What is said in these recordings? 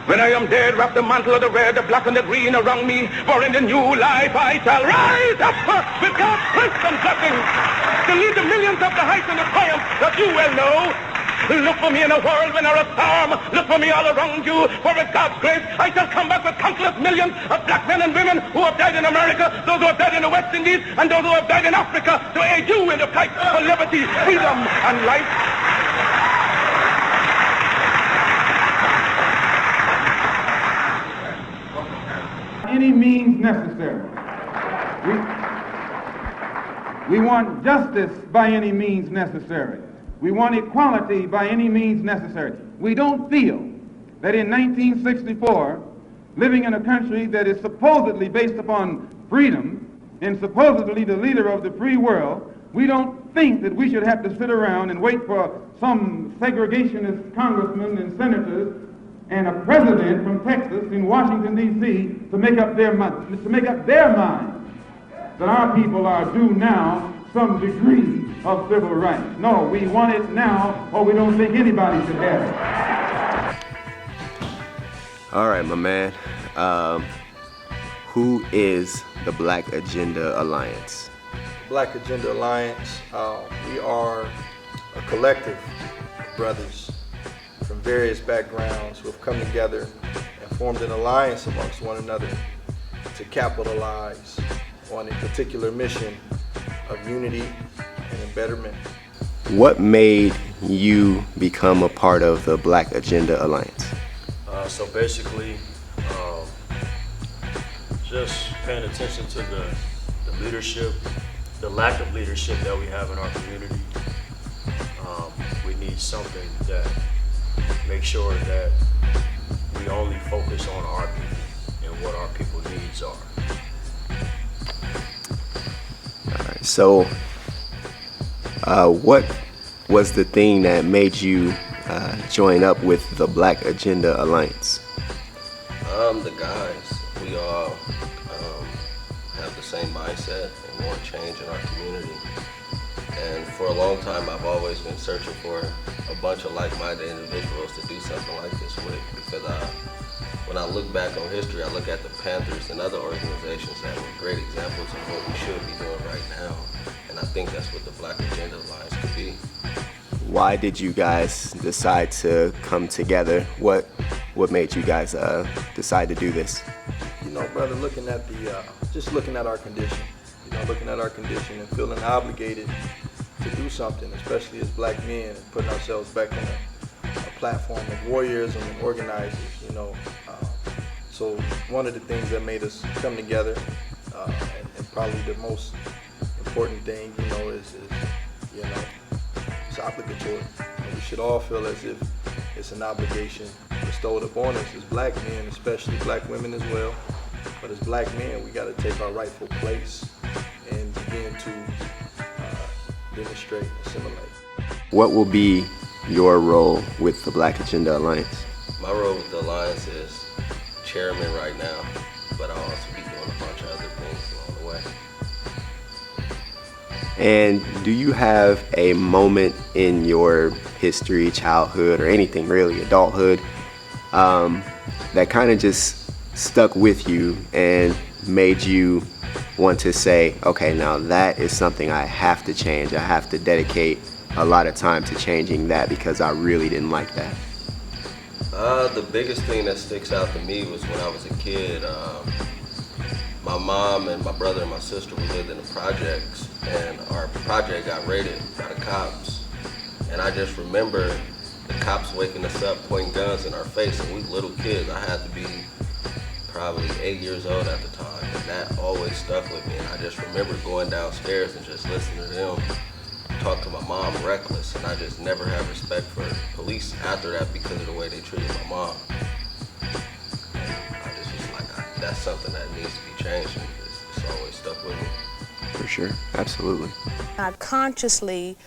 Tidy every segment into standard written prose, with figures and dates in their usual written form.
When I am dead, wrap the mantle of the red, the black and the green around me, for in the new life I shall rise up with God's grace and blessing to lead the millions of the heights and the triumph that you well know. Look for me in a whirlwind or a storm. Look for me all around you, for with God's grace I shall come back with countless millions of black men and women who have died in America, those who have died in the West Indies, and those who have died in Africa to aid you in the fight for liberty, freedom, and life. Any means necessary. We want justice by any means necessary. We want equality by any means necessary. We don't feel that in 1964, living in a country that is supposedly based upon freedom and supposedly the leader of the free world, we don't think that we should have to sit around and wait for some segregationist congressmen and senators and a president from Texas in Washington, D.C. to make up their mind that our people are due now some degree of civil rights. No, we want it now, or we don't think anybody should have it. All right, my man. Who is the Black Agenda Alliance? Black Agenda Alliance, we are a collective of brothers from various backgrounds who have come together and formed an alliance amongst one another to capitalize on a particular mission of unity and betterment. What made you become a part of the Black Agenda Alliance? So basically, just paying attention to the leadership, the lack of leadership that we have in our community. We need something that makes sure that we only focus on our people and what our people's needs are. All right, so what was the thing that made you join up with the Black Agenda Alliance? The guys, we all have the same mindset and want change in our community. And for a long time, I've always been searching for a bunch of like-minded individuals to do something like this with, because when I look back on history, I look at the Panthers and other organizations that were great examples of what we should be doing right now. And I think that's what the Black Agenda Alliance could be. Why did you guys decide to come together? What made you guys decide to do this? You know, brother, looking at just looking at our condition, looking at our condition and feeling obligated to do something, especially as black men, and putting ourselves back in a platform of warriors and organizers, So one of the things that made us come together, and probably the most important thing, is it's obligatory. We should all feel as if it's an obligation bestowed upon us as black men, especially black women as well. But as black men, we got to take our rightful place and begin to demonstrate, assimilate. What will be your role with the Black Agenda Alliance? My role with the Alliance is chairman right now, but I'll also be doing a bunch of other things along the way. And do you have a moment in your history, childhood, or anything really, adulthood, that kind of just stuck with you and made you want to say, okay, now that is something I have to change. I have to dedicate a lot of time to changing that because I really didn't like that? The biggest thing that sticks out to me was when I was a kid. My mom and my brother and my sister, we lived in the projects, and our project got raided by the cops. And I just remember the cops waking us up, pointing guns in our face, and we little kids. I had to be probably 8 years old at the time, and that always stuck with me. And I just remember going downstairs and just listening to them talk to my mom reckless, and I just never had respect for police after that because of the way they treated my mom. And I just was like, that's something that needs to be changed, and it's always stuck with me. For sure, absolutely. Not consciously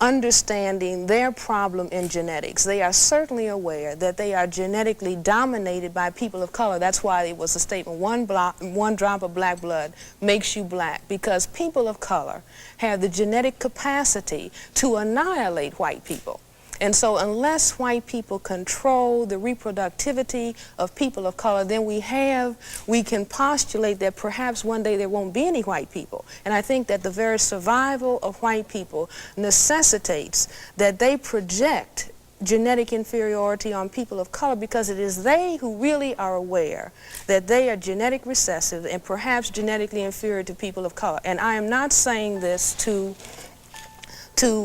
understanding their problem in genetics. They are certainly aware that they are genetically dominated by people of color. That's why it was a statement, one drop of black blood makes you black, because people of color have the genetic capacity to annihilate white people. And so unless white people control the reproductivity of people of color, then we can postulate that perhaps one day there won't be any white people. And I think that the very survival of white people necessitates that they project genetic inferiority on people of color, because it is they who really are aware that they are genetic recessive and perhaps genetically inferior to people of color. And I am not saying this to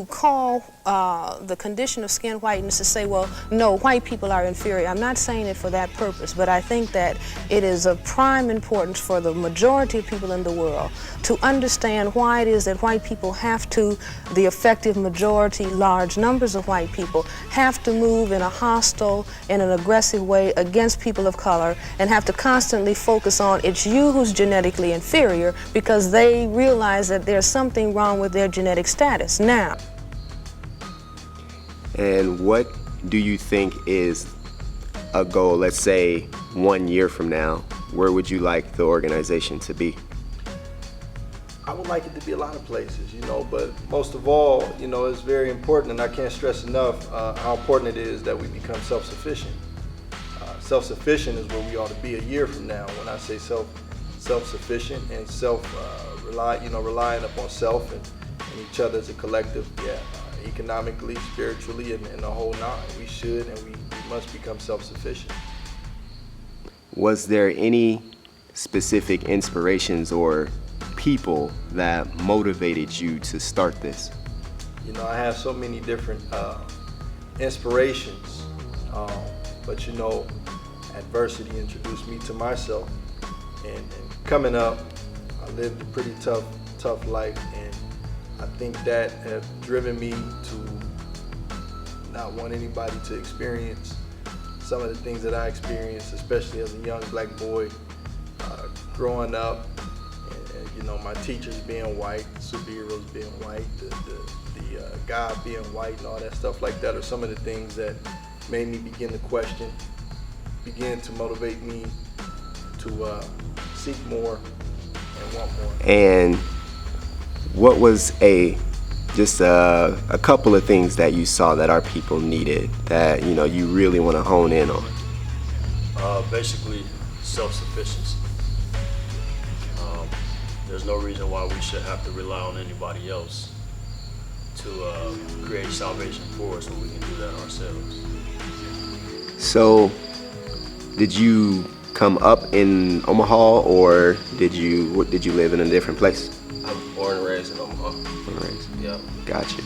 call the condition of skin whiteness to say, well, no, white people are inferior. I'm not saying it for that purpose, but I think that it is of prime importance for the majority of people in the world to understand why it is that white people have to, the effective majority, large numbers of white people, have to move in a hostile and an aggressive way against people of color, and have to constantly focus on it's you who's genetically inferior, because they realize that there's something wrong with their genetic status. Now, and what do you think is a goal, let's say 1 year from now? Where would you like the organization to be? I would like it to be a lot of places, but most of all, it's very important, and I can't stress enough how important it is that we become self-sufficient. Self-sufficient is where we ought to be a year from now. When I say self-sufficient and relying upon self and each other as a collective, economically, spiritually, and the whole nine. We should and we must become self-sufficient. Was there any specific inspirations or people that motivated you to start this? I have so many different inspirations, but adversity introduced me to myself, and coming up, I lived a pretty tough life, and I think that have driven me to not want anybody to experience some of the things that I experienced, especially as a young black boy growing up. And, my teachers being white, superheroes being white, the God being white, and all that stuff like that are some of the things that made me begin to question, begin to motivate me to seek more and want more. And what was a couple of things that you saw that our people needed that you really want to hone in on? Basically, self-sufficiency. There's no reason why we should have to rely on anybody else to create salvation for us when we can do that ourselves. So, did you come up in Omaha, or did you live in a different place? I'm born and raised in Omaha. Born and raised. Yeah. Gotcha.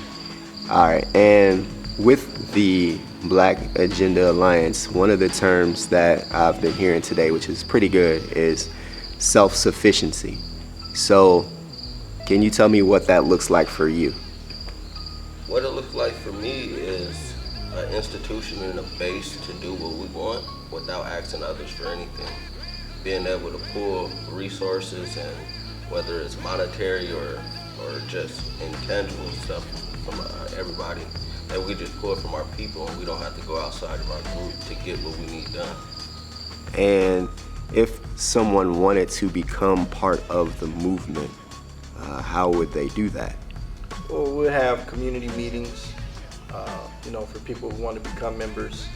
All right, and with the Black Agenda Alliance, one of the terms that I've been hearing today, which is pretty good, is self-sufficiency. So, can you tell me what that looks like for you? What it looks like for me is an institution and a base to do what we want without asking others for anything. Being able to pull resources, and whether it's monetary or just intangible stuff from everybody, that we just pull from our people, and we don't have to go outside of our group to get what we need done. And if someone wanted to become part of the movement, how would they do that? Well, we'll have community meetings, for people who want to become members.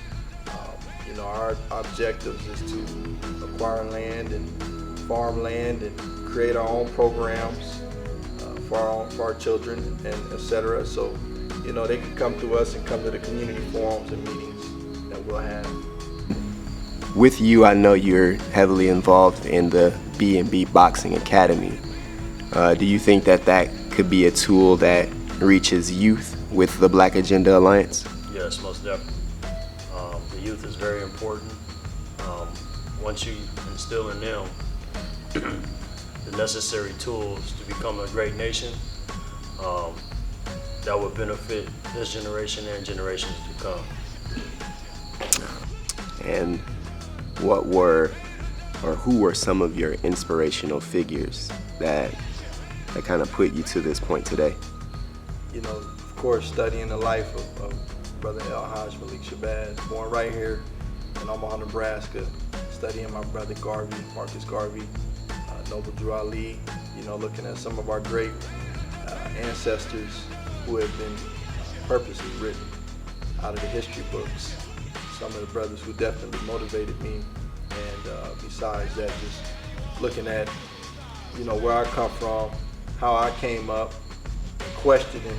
Our objectives is to acquire land and farm land and create our own programs for our children, and etc. So, they can come to us and come to the community forums and meetings that we'll have. With you, I know you're heavily involved in the B&B Boxing Academy. Do you think that could be a tool that reaches youth with the Black Agenda Alliance? Yes, most definitely. The youth is very important. Once you instill in them the necessary tools to become a great nation, that would benefit this generation and generations to come. And what were, or who were some of your inspirational figures that kind of put you to this point today? Of course, studying the life of Brother El-Hajj Malik Shabazz, born right here in Omaha, Nebraska, studying my brother Garvey, Marcus Garvey, Noble Drew Ali, looking at some of our great ancestors who have been purposely written. out of the history books. Some of the brothers who definitely motivated me, and besides that, just looking at, where I come from, how I came up, questioning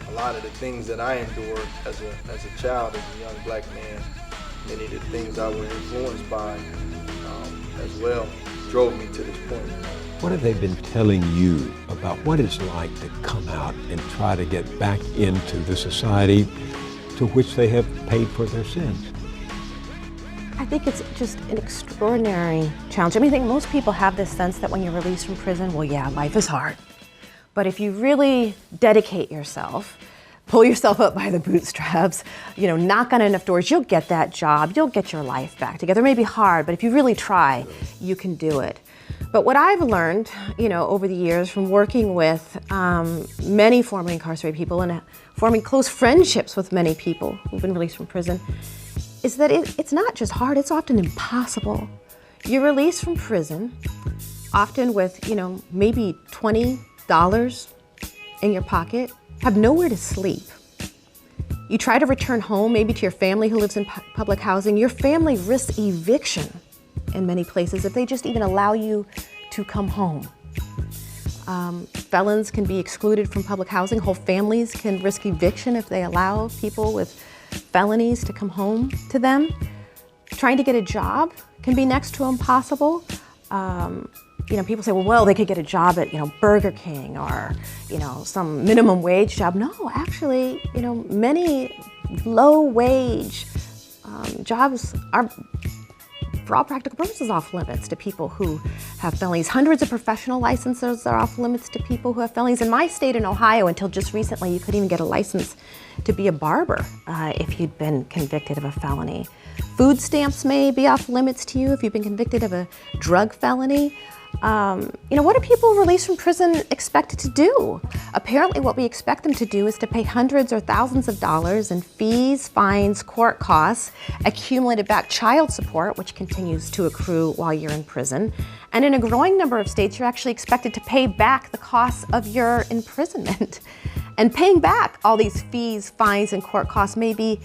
a lot of the things that I endured as a child, as a young black man. Many of the things I was influenced by as well drove me to this point. What have they been telling you about what it's like to come out and try to get back into the society to which they have paid for their sins? I think it's just an extraordinary challenge. I mean, I think most people have this sense that when you're released from prison, well, yeah, life is hard. But if you really dedicate yourself, pull yourself up by the bootstraps, knock on enough doors, you'll get that job, you'll get your life back together. It may be hard, but if you really try, you can do it. But what I've learned, over the years from working with many formerly incarcerated people and forming close friendships with many people who've been released from prison, is that it's not just hard, it's often impossible. You're released from prison, often with, maybe $20 in your pocket, have nowhere to sleep. You try to return home, maybe to your family who lives in public housing. Your family risks eviction in many places if they just even allow you to come home. Felons can be excluded from public housing. Whole families can risk eviction if they allow people with felonies to come home to them. Trying to get a job can be next to impossible. People say, well, they could get a job at, Burger King or, some minimum wage job. No, actually, many low wage jobs are, for all practical purposes, off limits to people who have felonies. Hundreds of professional licenses are off limits to people who have felonies. In my state, in Ohio, until just recently, you couldn't even get a license to be a barber if you'd been convicted of a felony. Food stamps may be off limits to you if you've been convicted of a drug felony. What are people released from prison expected to do? Apparently what we expect them to do is to pay hundreds or thousands of dollars in fees, fines, court costs, accumulated back child support, which continues to accrue while you're in prison. And in a growing number of states, you're actually expected to pay back the costs of your imprisonment. And paying back all these fees, fines, and court costs may be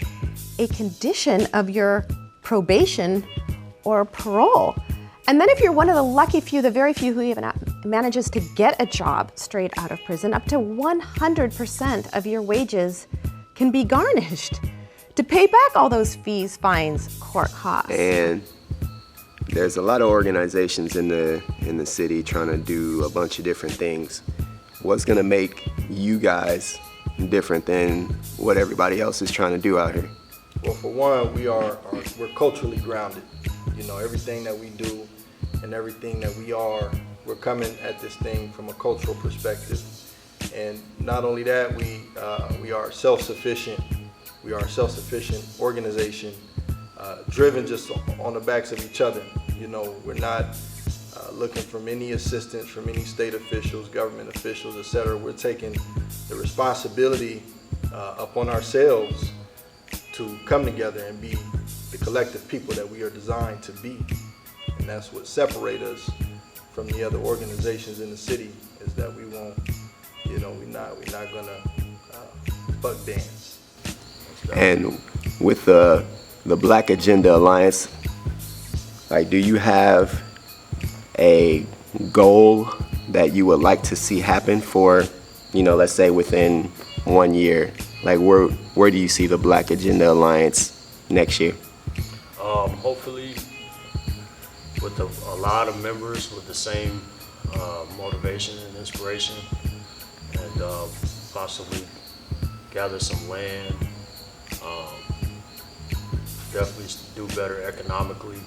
a condition of your probation or parole. And then if you're one of the lucky few, the very few who even manages to get a job straight out of prison, up to 100% of your wages can be garnished to pay back all those fees, fines, court costs. And there's a lot of organizations in the city trying to do a bunch of different things. What's gonna make you guys different than what everybody else is trying to do out here? Well, for one, we're culturally grounded. Everything that we do and everything that we are, we're coming at this thing from a cultural perspective. And not only that, we are self-sufficient. We are a self-sufficient organization, driven just on the backs of each other. We're not looking for any assistance from any state officials, government officials, etc. We're taking the responsibility upon ourselves to come together and be the collective people that we are designed to be. And that's what separates us from the other organizations in the city, is that we won't, we're not gonna buck dance. And with the Black Agenda Alliance, do you have a goal that you would like to see happen for, let's say within 1 year? Where do you see the Black Agenda Alliance next year? Hopefully with a lot of members with the same motivation and inspiration, and possibly gather some land, definitely do better economically,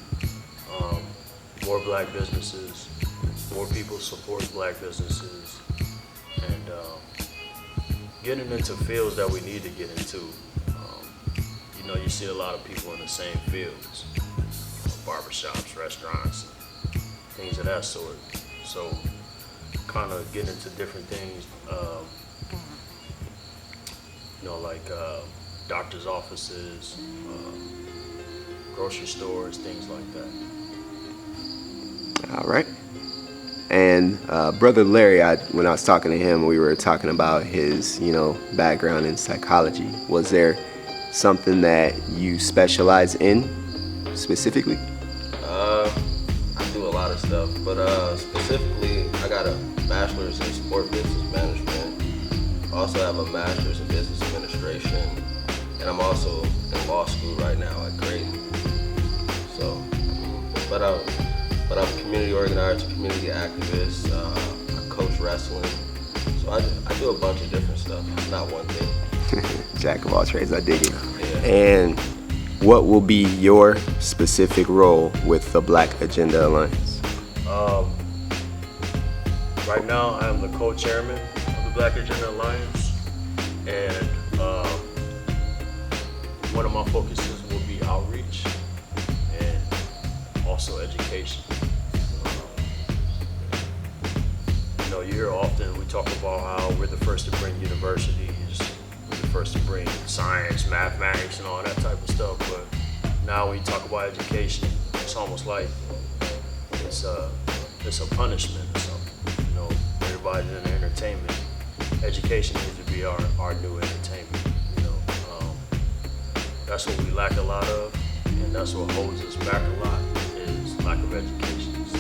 more black businesses, more people support black businesses, and getting into fields that we need to get into. You see a lot of people in the same fields, barbershops, restaurants, things of that sort. So kind of get into different things, like doctor's offices, grocery stores, things like that. All right. And Brother Larry, when I was talking to him, we were talking about his, background in psychology. Was there something that you specialize in specifically? I do a lot of stuff, but specifically, I got a bachelor's in sport business management. I also have a master's in business administration, and I'm also in law school right now at Creighton. So, but I'm a community organizer, community activist. I coach wrestling. So I do a bunch of different stuff, not one thing. Jack of all trades, I dig it. Yeah. And what will be your specific role with the Black Agenda Alliance? Right now, I'm the co-chairman of the Black Agenda Alliance, and one of my focuses will be outreach and also education. You hear often we talk about how we're the first to bring universities, we're the first to bring science, mathematics, and all that type of stuff. But now when you talk about education, it's almost like it's a punishment or something. Everybody's in entertainment. Education needs to be our new entertainment. That's what we lack a lot of, and that's what holds us back a lot is lack of education. So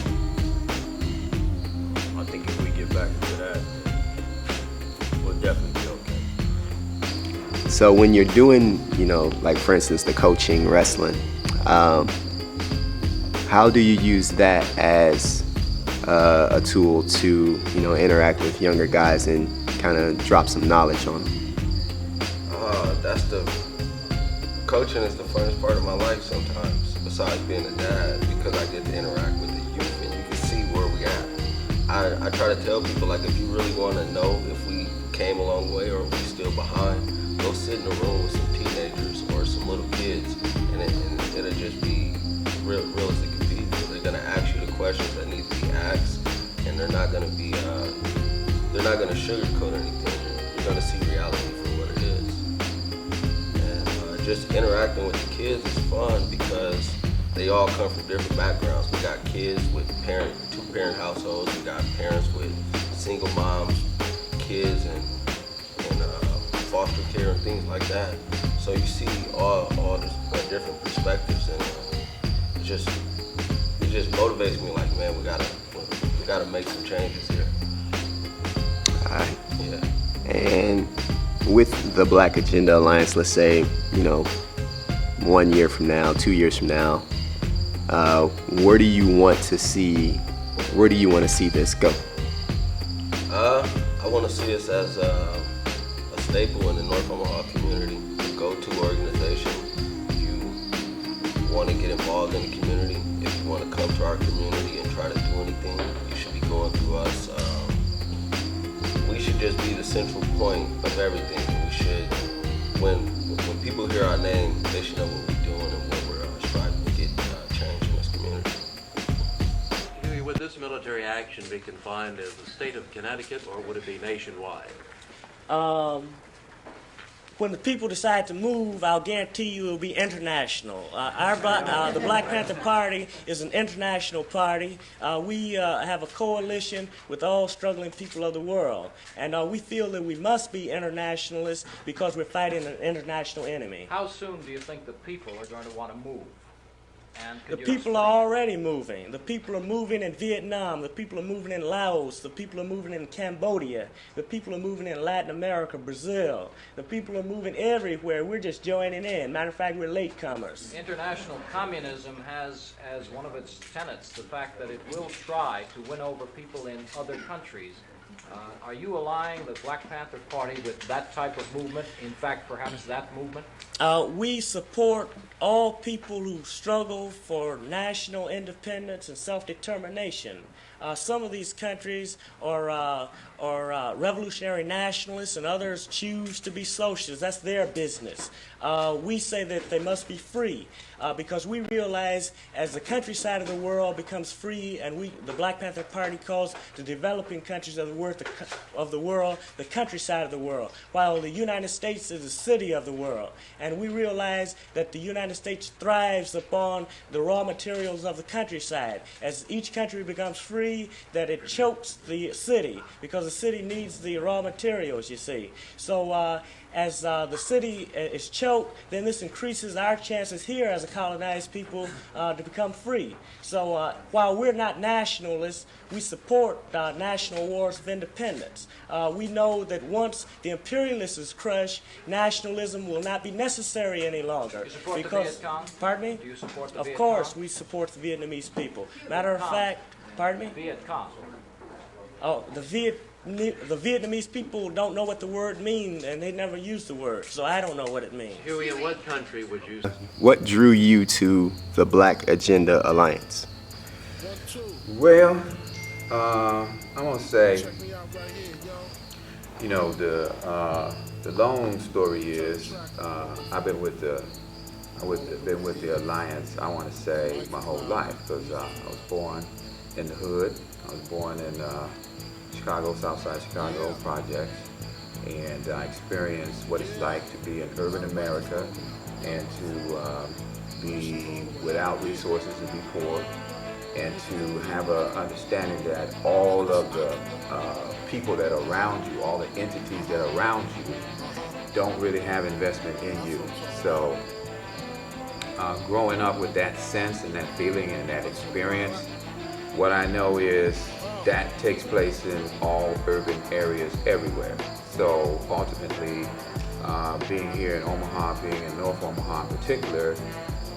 I think if we get back into that, we'll definitely be okay. So when you're doing, like for instance, the coaching, wrestling, how do you use that as a tool to, interact with younger guys and kind of drop some knowledge on them? Coaching is the funnest part of my life sometimes, besides being a dad, because I get to interact with the youth and you can see where we at. I try to tell people, like, if you really want to know if we came a long way or if we still behind, go sit in a room with some teenagers or some little kids, and it'll just be real as it can be. They're gonna ask you the questions that need to be asked, and they're not gonna sugarcoat anything. You're gonna see reality for what it is. And just interacting with the kids is fun because they all come from different backgrounds. We got kids with two-parent households. We got parents with single moms, kids, and foster care and things like that. So you see all the different perspectives, and it just motivates me. Like, man, we gotta make some changes here. All right. Yeah. And with the Black Agenda Alliance, let's say, 1 year from now, 2 years from now, where do you want to see this go? I want to see us as a staple in the North Omaha community, a go-to organization. If you want to get involved in the community, if you want to come to our community and try to do anything, you should be going through us. We should just be the central point of everything. When people hear our name, they should know what we're doing and what we're striving to get change in this community. Huey, would this military action be confined to the state of Connecticut, or would it be nationwide? When the people decide to move, I'll guarantee you it will be international. The Black Panther Party is an international party. We have a coalition with all struggling people of the world. And we feel that we must be internationalists because we're fighting an international enemy. How soon do you think the people are going to want to move? The people are already moving. The people are moving in Vietnam. The people are moving in Laos. The people are moving in Cambodia. The people are moving in Latin America, Brazil. The people are moving everywhere. We're just joining in. Matter of fact, we're latecomers. International communism has as one of its tenets the fact that it will try to win over people in other countries. Are you allying the Black Panther Party with that type of movement? In fact, perhaps that movement? We support all people who struggle for national independence and self-determination. Some of these countries are revolutionary nationalists, and others choose to be socialists. That's their business. We say that they must be free because we realize as the countryside of the world becomes free, and the Black Panther Party calls the developing countries of the world the countryside of the world, while the United States is the city of the world. And we realize that the United States thrives upon the raw materials of the countryside. As each country becomes free, that it chokes the city because the city needs the raw materials, you see. So as the city is choked, then this increases our chances here as a colonized people to become free. So while we're not nationalists, we support national wars of independence. We know that once the imperialists is crushed, nationalism will not be necessary any longer. Do you support the Viet Cong? Pardon me? Do you support the Of Viet course, Cong? we support the Vietnamese people. Matter of fact, pardon me? Viet Cong. Oh, the Vietnamese people don't know what the word means, and they never use the word, so I don't know what it means. Huey, in what country would you... What drew you to the Black Agenda Alliance? Well, I'm gonna say, you know, the long story is I've been with the Alliance, I want to say, my whole life, because I was born in the hood. I was born in Chicago, Southside Chicago projects, and I experienced what it's like to be in urban America and to be without resources and be poor, and to have an understanding that all of the people that are around you, all the entities that are around you, don't really have investment in you. So growing up with that sense and that feeling and that experience, what I know is that takes place in all urban areas everywhere. So ultimately, being here in Omaha, being in North Omaha in particular,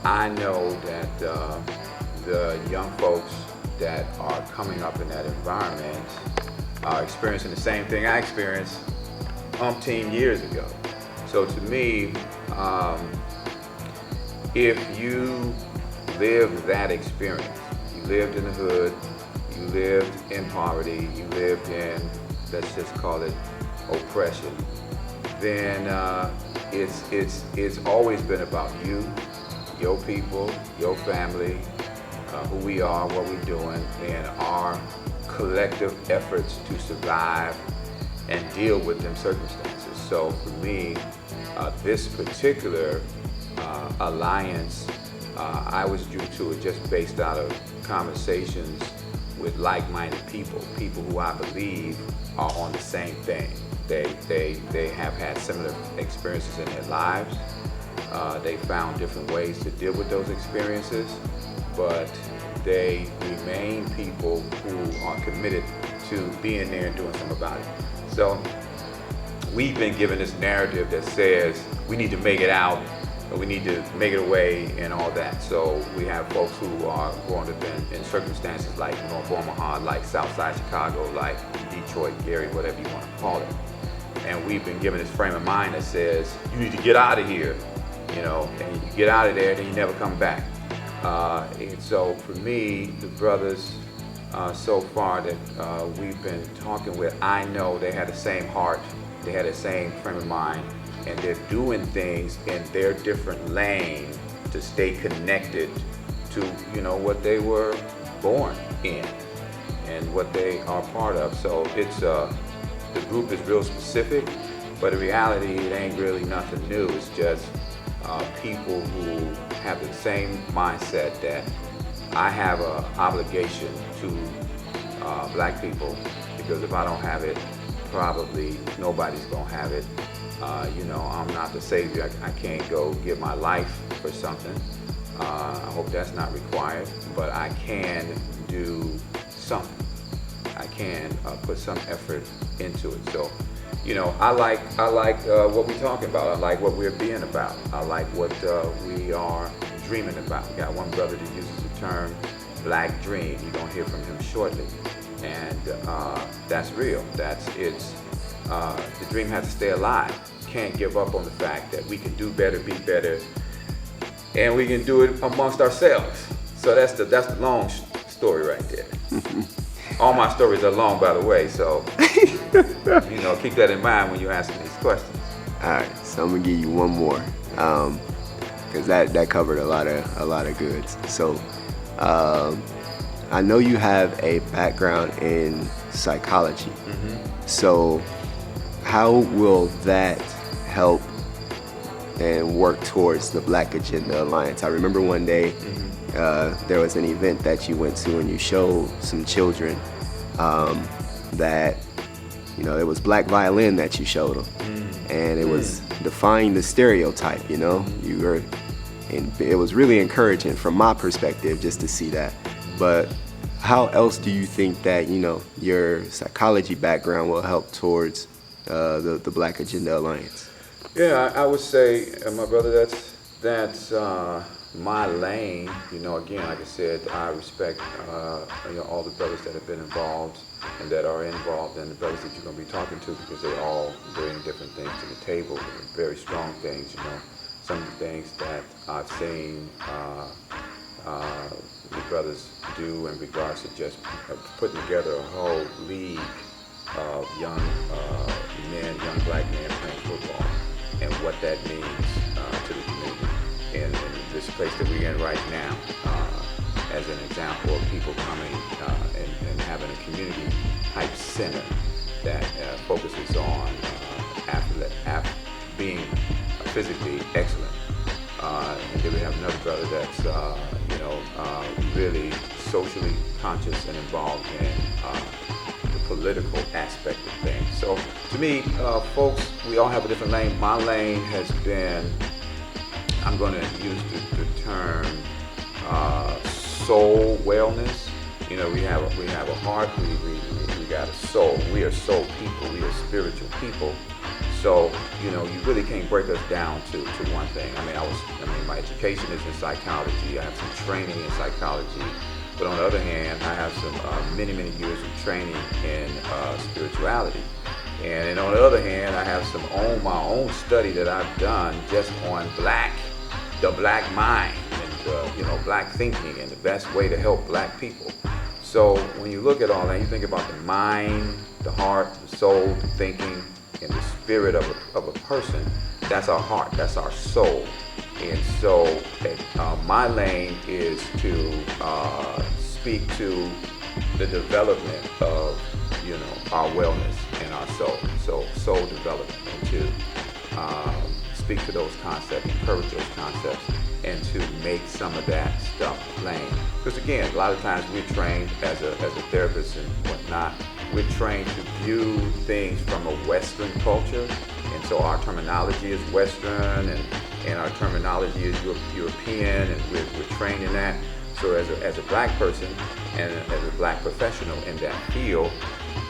I know that the young folks that are coming up in that environment are experiencing the same thing I experienced umpteen years ago. So to me, if you live that experience, you lived in the hood, you lived in poverty, you lived in, let's just call it oppression, then it's always been about you, your people, your family, who we are, what we're doing, and our collective efforts to survive and deal with them circumstances. So for me, this particular alliance, I was due to it just based out of conversations with like-minded people who I believe are on the same thing. They have had similar experiences in their lives. They found different ways to deal with those experiences, but they remain people who are committed to being there and doing something about it. So we've been given this narrative that says we need to make it out, or we need to make it away and all that. So we have folks who are growing up in circumstances like North Omaha, like Southside Chicago, like Detroit, Gary, whatever you want to call it. And we've been given this frame of mind that says, you need to get out of here, you know, and you get out of there, then you never come back. And so for me, the brothers so far that we've been talking with, I know they had the same heart, they had the same frame of mind, and they're doing things in their different lane to stay connected to, you know, what they were born in and what they are part of. So it's the group is real specific, but in reality, it ain't really nothing new. It's just people who have the same mindset that I have an obligation to black people, because if I don't have it, probably nobody's gonna have it. You know, I'm not the savior. I can't go give my life for something. I hope that's not required, but I can do something. I can put some effort into it. So, you know, I like what we're talking about. I like what we're being about. I like what we are dreaming about. We got one brother that uses the term Black Dream. You're gonna hear from him shortly, and that's real. The dream has to stay alive. Can't give up on the fact that we can do better, be better, and we can do it amongst ourselves. So that's the long story right there. All my stories are long, by the way, so you know, keep that in mind when you're asking these questions. All right, so I'm gonna give you one more, because that covered a lot of goods. So I know you have a background in psychology. Mm-hmm. So how will that help and work towards the Black Agenda Alliance? I remember one day there was an event that you went to and you showed some children that, you know, it was black violin that you showed them. And it was defying the stereotype, you know. You were, and it was really encouraging from my perspective just to see that. But how else do you think that, you know, your psychology background will help towards the Black Agenda Alliance? Yeah, I would say, my brother, that's my lane. You know, again, like I said, I respect you know, all the brothers that have been involved and that are involved, and the brothers that you're going to be talking to, because they all bring different things to the table, very strong things. You know, some of the things that I've seen the brothers do in regards to just putting together a whole league of young men, young black men playing football, and what that means to the community. And this place that we're in right now, as an example of people coming and having a community type center that focuses on being physically excellent. And then we have another brother that's you know, really socially conscious and involved in the political aspect of things. So to me, folks, we all have a different lane. My lane has been, I'm going to use the term soul wellness. You know, we have a heart, we got a soul. We are soul people, we are spiritual people. So, you know, you really can't break us down to one thing. I mean, my education is in psychology. I have some training in psychology. But on the other hand, I have some many years of training in spirituality. And on the other hand, I have my own study that I've done just on the black mind and, you know, black thinking and the best way to help black people. So when you look at all that, you think about the mind, the heart, the soul, the thinking, and the spirit of a person. That's our heart, that's our soul. And so my lane is to speak to the development of, you know, our wellness and our soul. So soul development, and to speak to those concepts, encourage those concepts, and to make some of that stuff plain. Because again, a lot of times we're trained as a therapist and whatnot, we're trained to view things from a Western culture, and so our terminology is Western, and our terminology is European, and we're trained in that. So as a black person and as a black professional in that field,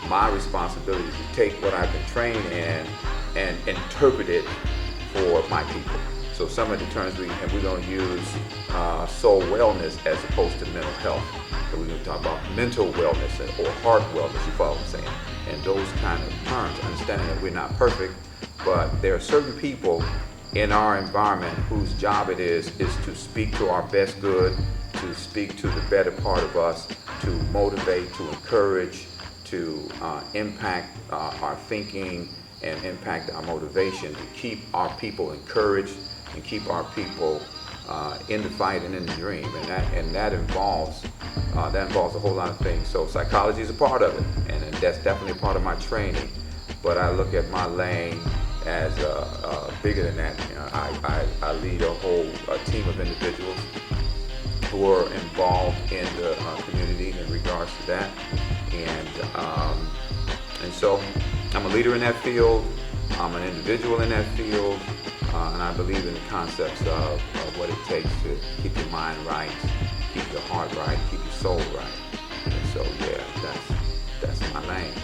my responsibility is to take what I've been trained in and interpret it for my people. So some of the terms we're going to use soul wellness as opposed to mental health. So we're going to talk about mental wellness or heart wellness, you follow what I'm saying, and those kind of terms, understanding that we're not perfect, but there are certain people in our environment whose job it is to speak to our best good, to speak to the better part of us, to motivate, to encourage, to impact our thinking and impact our motivation, to keep our people encouraged and keep our people in the fight and in the dream, and that involves a whole lot of things. So psychology is a part of it, and that's definitely a part of my training. But I look at my lane as bigger than that. You know, I lead a whole team of individuals who are involved in the community in regards to that, and so I'm a leader in that field. I'm an individual in that field. And I believe in the concepts of what it takes to keep your mind right, keep your heart right, keep your soul right. And so, yeah, that's my lane.